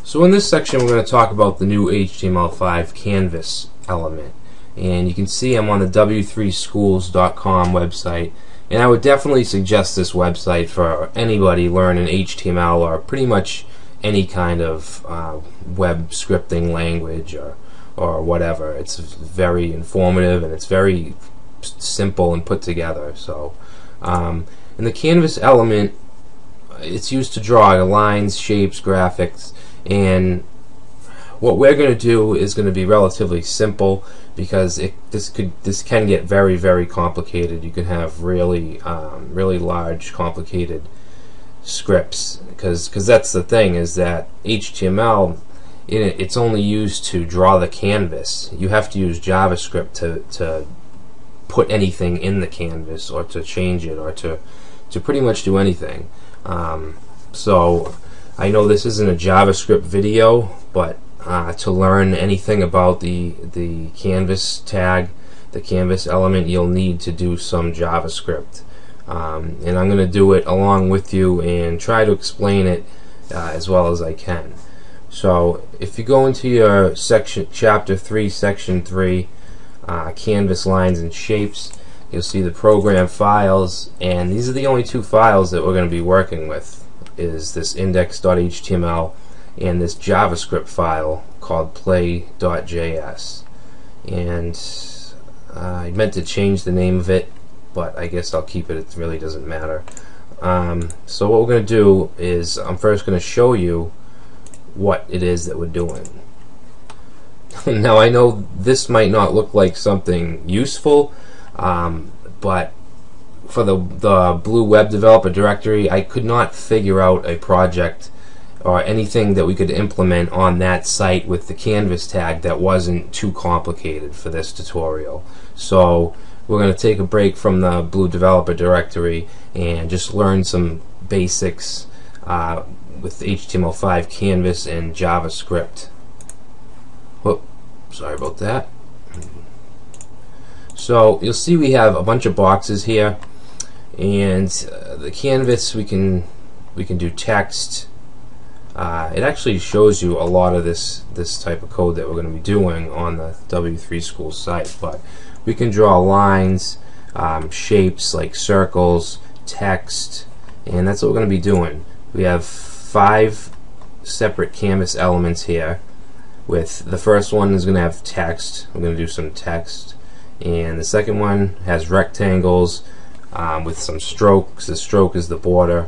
So in this section we're going to talk about the new HTML5 canvas element, and you can see I'm on the w3schools.com website, and I would definitely suggest this website for anybody learning HTML or pretty much any kind of web scripting language or whatever. It's very informative and it's very simple and put together. So in the canvas element, it's used to draw lines, shapes, graphics, and what we're going to do is going to be relatively simple because this can get very, very complicated. You can have really really large, complicated scripts because that's the thing, is that HTML, it's only used to draw the canvas. You have to use JavaScript to put anything in the canvas or to change it or to pretty much do anything. So I know this isn't a JavaScript video, but to learn anything about the canvas tag, the canvas element, you'll need to do some JavaScript. And I'm going to do it along with you and try to explain it as well as I can. So if you go into your section, chapter 3, section 3, canvas lines and shapes, you'll see the program files, and these are the only two files that we're going to be working with, is this index.html and this JavaScript file called play.js. And I meant to change the name of it, but I guess I'll keep it. It really doesn't matter. So what we're going to do is I'm first going to show you what it is that we're doing. Now I know this might not look like something useful, but for the Blue Web Developer Directory, I could not figure out a project or anything that we could implement on that site with the canvas tag that wasn't too complicated for this tutorial. So we're going to take a break from the Blue Developer Directory and just learn some basics with HTML5 canvas and JavaScript. Whoop, sorry about that. So you'll see we have a bunch of boxes here, and the canvas, we can do text. It actually shows you a lot of this type of code that we're going to be doing on the W3 Schools site, but we can draw lines, shapes like circles, text, and that's what we're going to be doing. We have 5 separate canvas elements here. With the first one is going to have text. We're going to do some text, and the second one has rectangles with some strokes. The stroke is the border,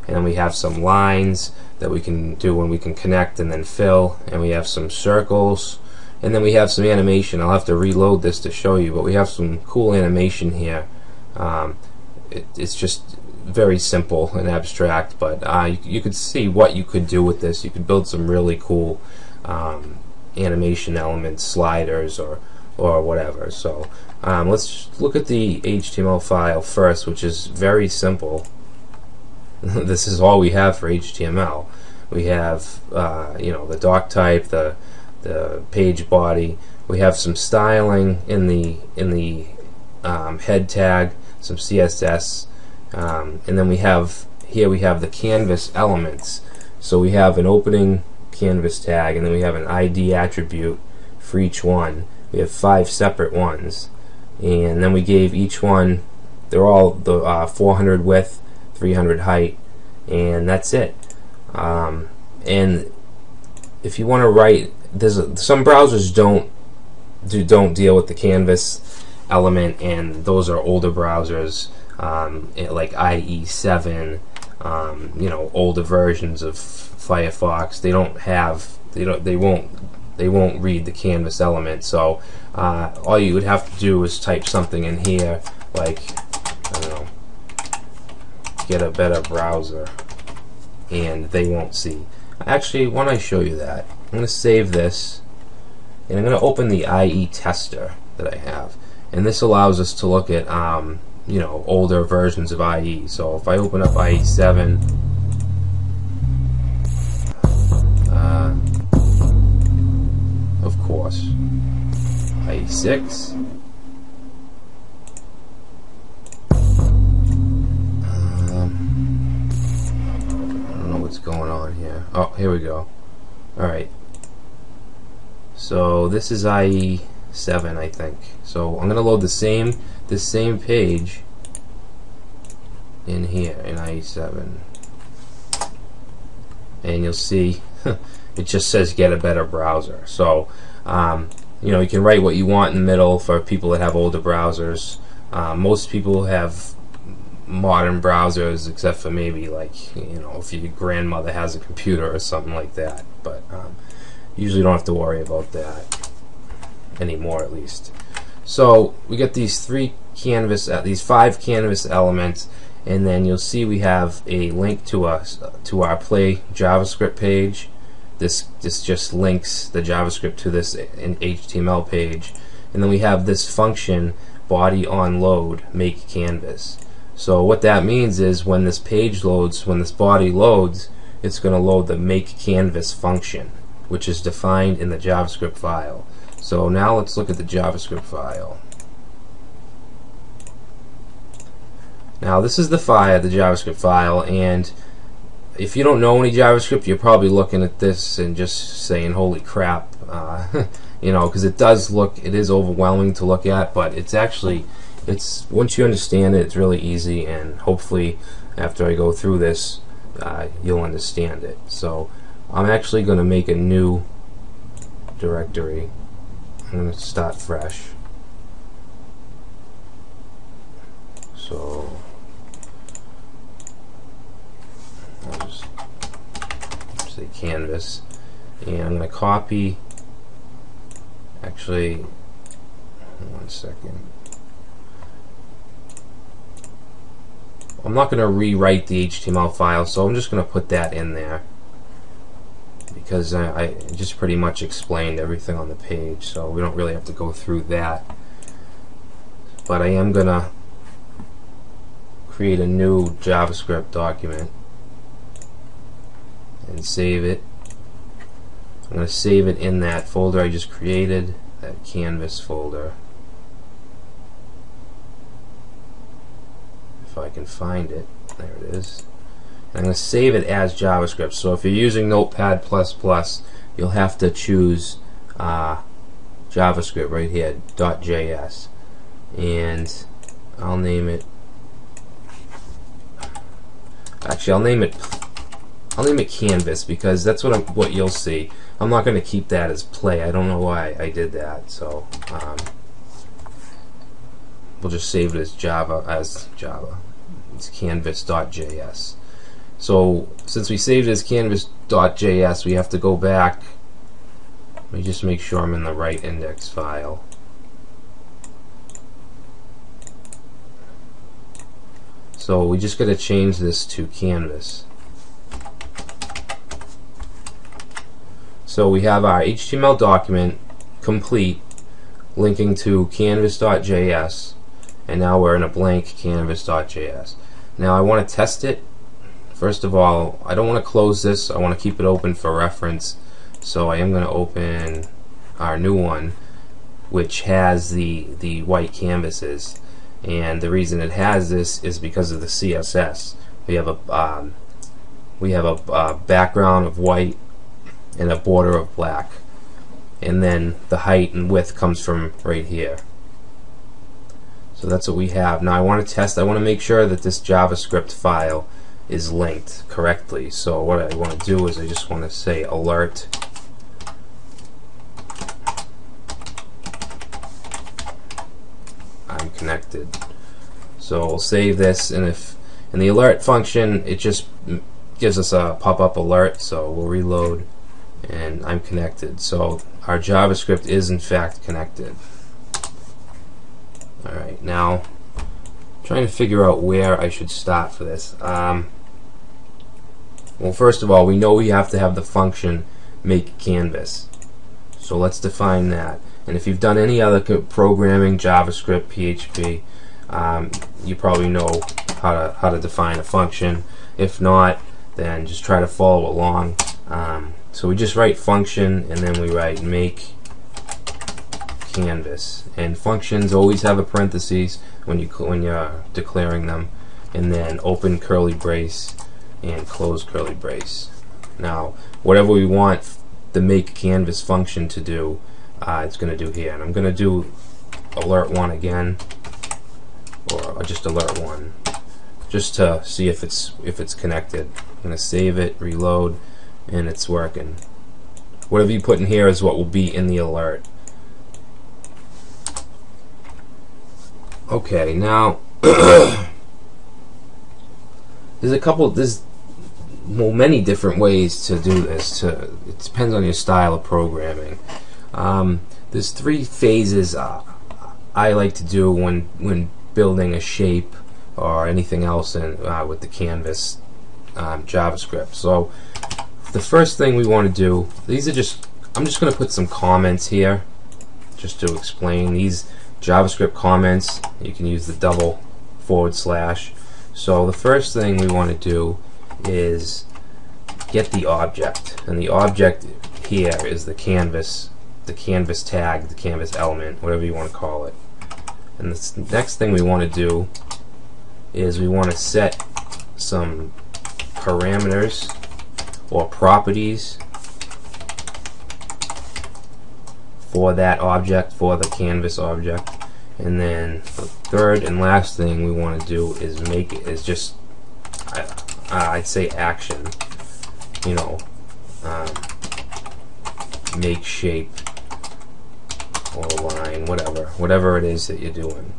and then we have some lines that we can do when we can connect and then fill, and we have some circles, and then we have some animation. I'll have to reload this to show you, but we have some cool animation here. It's just very simple and abstract, but you could see what you could do with this. You could build some really cool animation elements, sliders, or whatever. So let's look at the HTML file first, which is very simple. This is all we have for HTML. We have the doc type, the page body. We have some styling in the head tag, some CSS, and then we have the canvas elements. So we have an opening canvas tag, and then we have an ID attribute for each one. We have 5 separate ones, and then we gave each one, they're all the 400 width, 300 height, and that's it. And if you want to write, some browsers don't deal with the canvas element, and those are older browsers, like IE7, older versions of Firefox. They won't read the canvas element. So all you would have to do is type something in here like, I don't know, get a better browser, and they won't see. Actually, why don't I show you that? I'm going to save this, and I'm going to open the IE tester that I have, and this allows us to look at older versions of IE. So if I open up IE7, of course, IE6, I don't know what's going on here. Oh, here we go. Alright, so this is IE7, I think. So I'm going to load this same page in here in IE7, and you'll see it just says get a better browser. So you know, you can write what you want in the middle for people that have older browsers. Most people have modern browsers, except for maybe, like, you know, if your grandmother has a computer or something like that. But usually don't have to worry about that anymore, at least. So we get these these 5 canvas elements, and then you'll see we have a link to our Play JavaScript page. This just links the JavaScript to this HTML page, and then we have this function body on load make canvas. So what that means is when this page loads, when this body loads, it's going to load the make canvas function, which is defined in the JavaScript file. So now let's look at the JavaScript file. Now this is the JavaScript file, and if you don't know any JavaScript, you're probably looking at this and just saying, holy crap, you know, because it is overwhelming to look at, but it's actually, once you understand it, it's really easy, and hopefully after I go through this, you'll understand it. So I'm actually going to make a new directory. I'm going to start fresh. So I'll just say canvas, and I'm going to copy, actually, one second. I'm not going to rewrite the HTML file, so I'm just going to put that in there because I just pretty much explained everything on the page, so we don't really have to go through that. But I am going to create a new JavaScript document and save it. I'm going to save it in that folder I just created, that canvas folder. If I can find it, there it is. And I'm going to save it as JavaScript. So if you're using Notepad++, you'll have to choose JavaScript right here, .js, and I'll name it. Actually, I'll name it Canvas because that's what you'll see. I'm not going to keep that as Play. I don't know why I did that. So we'll just save it as Java. It's canvas.js. So since we saved it as canvas.js, we have to go back. Let me just make sure I'm in the right index file. So we just got to change this to canvas. So we have our HTML document complete, linking to canvas.js, and now we're in a blank canvas.js. Now I want to test it. First of all, I don't want to close this. I want to keep it open for reference. So I am going to open our new one, which has the white canvases. And the reason it has this is because of the CSS. We have a background of white and a border of black, and then the height and width comes from right here. So that's what we have. Now I want to test, I want to make sure that this JavaScript file is linked correctly. So what I want to do is I just want to say alert I'm connected. So we'll save this, and if in the alert function it just gives us a pop-up alert, so we'll reload and I'm connected. So our JavaScript is in fact connected. Alright, now I'm trying to figure out where I should start for this. Well, first of all, we know we have to have the function make canvas. So let's define that. And if you've done any other programming, JavaScript, PHP, you probably know how to define a function. If not, then just try to follow along. So we just write function, and then we write make canvas. And functions always have a parentheses when you're declaring them, and then open curly brace and close curly brace. Now, whatever we want the make canvas function to do, it's going to do here. And I'm going to do alert 1 again, or just alert 1, just to see if it's connected. I'm going to save it, reload, and it's working. Whatever you put in here is what will be in the alert. Okay, now there's many different ways to do this. It depends on your style of programming. There's 3 phases I like to do when building a shape or anything else with the canvas JavaScript. So the first thing we want to do, I'm just going to put some comments here just to explain these JavaScript comments. You can use the double /. So the first thing we want to do is get the object, and the object here is the canvas tag, the canvas element, whatever you want to call it. And the next thing we want to do is we want to set some parameters or properties for that object, for the canvas object. And then the third and last thing we want to do is I'd say action, make shape or line, whatever it is that you're doing.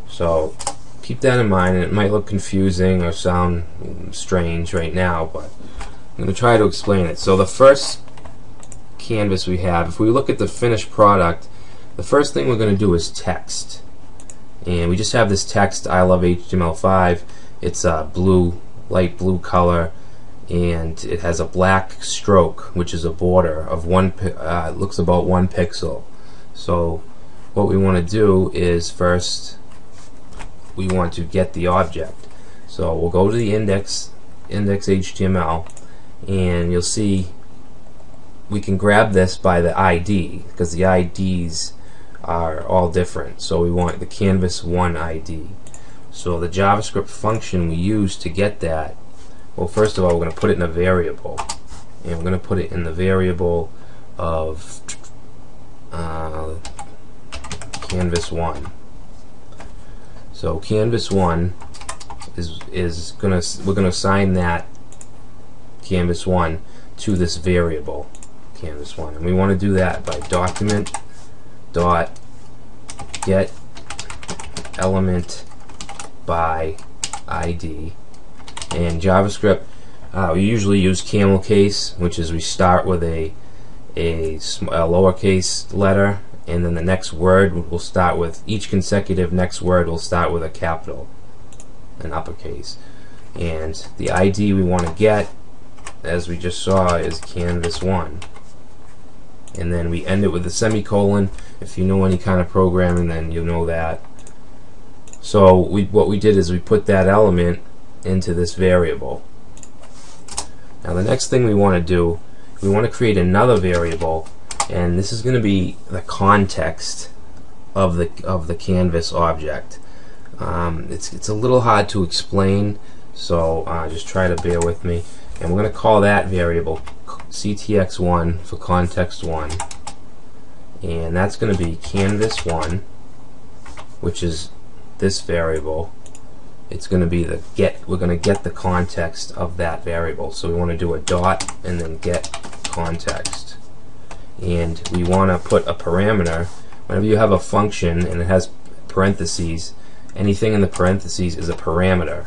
So keep that in mind, and it might look confusing or sound strange right now, but I'm going to try to explain it. So the first canvas we have, if we look at the finished product, the first thing we're going to do is text. And we just have this text, I love HTML5. It's a light blue color, and it has a black stroke, which is a border of it looks about 1 pixel. So what we want to do is first we want to get the object. So we'll go to the index HTML, and you'll see we can grab this by the ID, because the IDs are all different. So we want the canvas1 ID. So the JavaScript function we use to get that, well, first of all, we're going to put it in a variable, and we're going to put it in the variable of canvas1. So canvas1 we're going to assign that canvas1 to this variable canvas1, and we want to do that by document dot get element by ID. And JavaScript, we usually use camel case, which is we start with a lowercase letter, and then the next word will start with, each consecutive next word will start with a capital, an uppercase. And the ID we want to get, as we just saw, is canvas1. And then we end it with a semicolon. If you know any kind of programming, then you'll know that. So what we did is we put that element into this variable. Now the next thing we want to do, we want to create another variable, and this is going to be the context of the canvas object. It's a little hard to explain, so just try to bear with me. And we're going to call that variable ctx1 for context1, and that's going to be canvas1, which is this variable. It's going to be we're going to get the context of that variable. So we want to do a dot and then get context. And we want to put a parameter. Whenever you have a function and it has parentheses, anything in the parentheses is a parameter.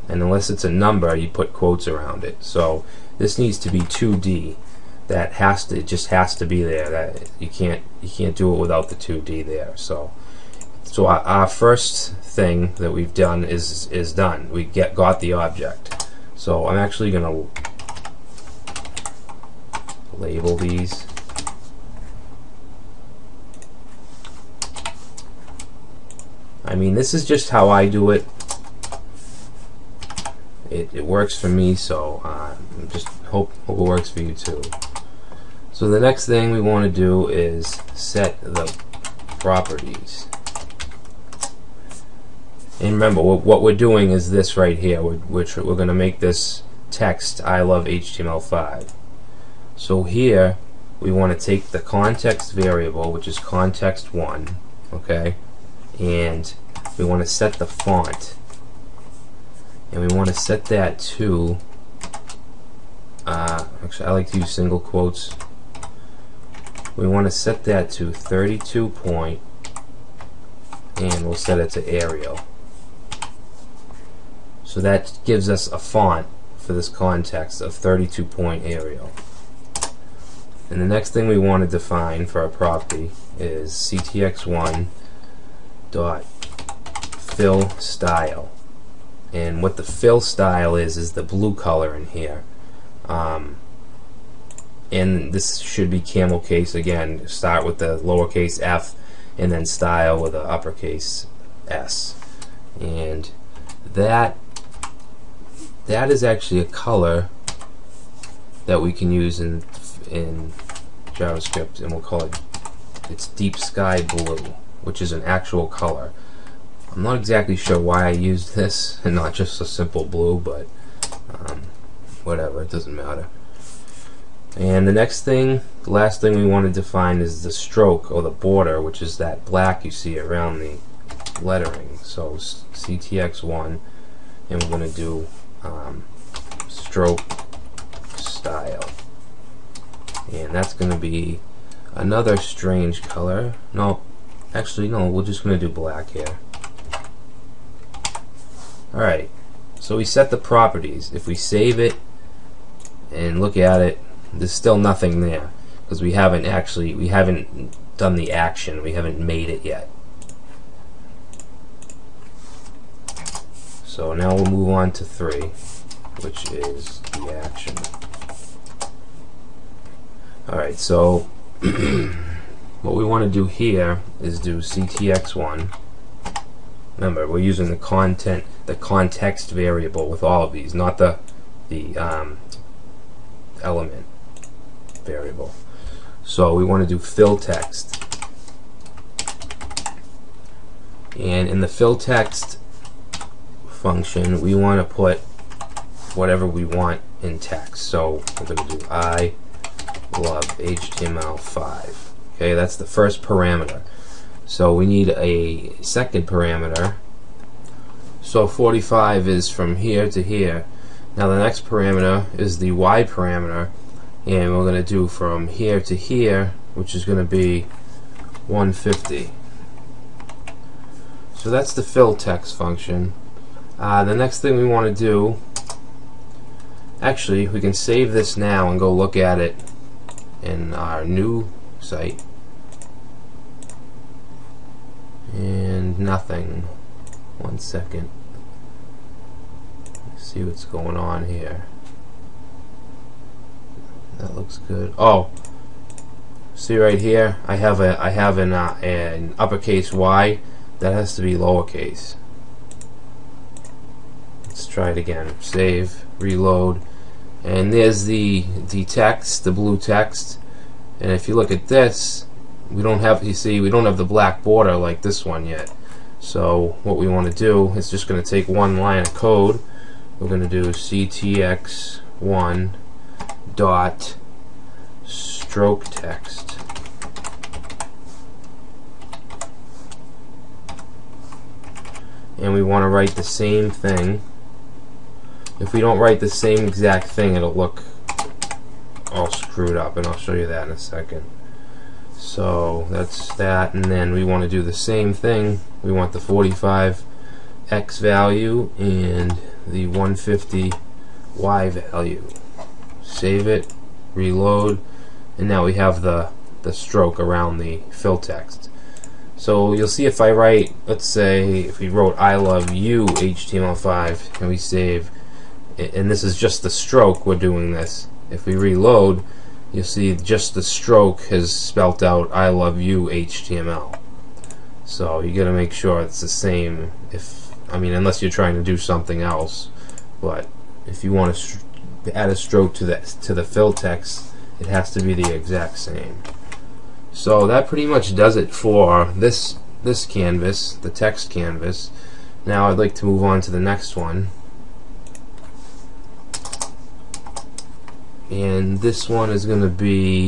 And unless it's a number, you put quotes around it. So this needs to be 2D. It just has to be there. That you can't do it without the 2D there. So our first thing that we've done is done. We got the object. So I'm actually going to label these. I mean, this is just how I do it. It works for me, so just hope it works for you too. So the next thing we want to do is set the properties. And remember, what we're doing is this right here. We're going to make this text, I love HTML5. So here we want to take the context variable, which is context1, okay, and we want to set the font, and we want to set that to actually I like to use single quotes. We want to set that to 32 point, and we'll set it to Arial. So that gives us a font for this context of 32 point Arial. And the next thing we want to define for our property is ctx1 dot fill style. And what the fill style is the blue color in here. And this should be camel case again. Start with the lowercase f and then style with the uppercase s. And that is actually a color that we can use in JavaScript, and we'll call it's deep sky blue, which is an actual color. I'm not exactly sure why I used this and not just a simple blue, but whatever, it doesn't matter. And the next thing, the last thing we want to define is the stroke or the border, which is that black you see around the lettering. So ctx1, and we're going to do stroke style, and that's going to be another strange color. No, actually no, we're just going to do black here. Alright, so we set the properties. If we save it and look at it, there's still nothing there because we haven't done the action, we haven't made it yet. So now we'll move on to 3, which is the action. Alright, so what we want to do here is do ctx1. Remember, we're using the context variable with all of these, not the element variable. So we want to do fill text, and in the fill text function we want to put whatever we want in text. So we're going to do I love HTML5. Okay, that's the first parameter. So we need a second parameter. So 45 is from here to here. Now the next parameter is the Y parameter, and we're going to do from here to here, which is going to be 150. So that's the fill text function. The next thing we want to do, actually we can save this now and go look at it in our new site. And nothing. 1 second. Let's see what's going on here. That looks good. Oh, see right here, I have an uppercase Y that has to be lowercase. Let's try it again. Save, reload, and there's the text, the blue text. And if you look at this, we don't have, you see, we don't have the black border like this one yet. So what we want to do is just going to take one line of code. We're going to do ctx1 dot stroke text, and we want to write the same thing. If we don't write the same exact thing, it'll look all screwed up, and I'll show you that in a second. So that's that, and then we want to do the same thing. We want the 45 X value and the 150 Y value. Save it, reload, and now we have the stroke around the fill text. So you'll see if I write, let's say if we wrote I love you HTML5 and we save, and this is just the stroke, we're doing this. If we reload, you'll see just the stroke has spelt out I love you HTML. So you gotta make sure it's the same, unless you're trying to do something else. But if you want to add a stroke to the fill text, it has to be the exact same. So that pretty much does it for this canvas, the text canvas. Now I'd like to move on to the next one. And this one is going to be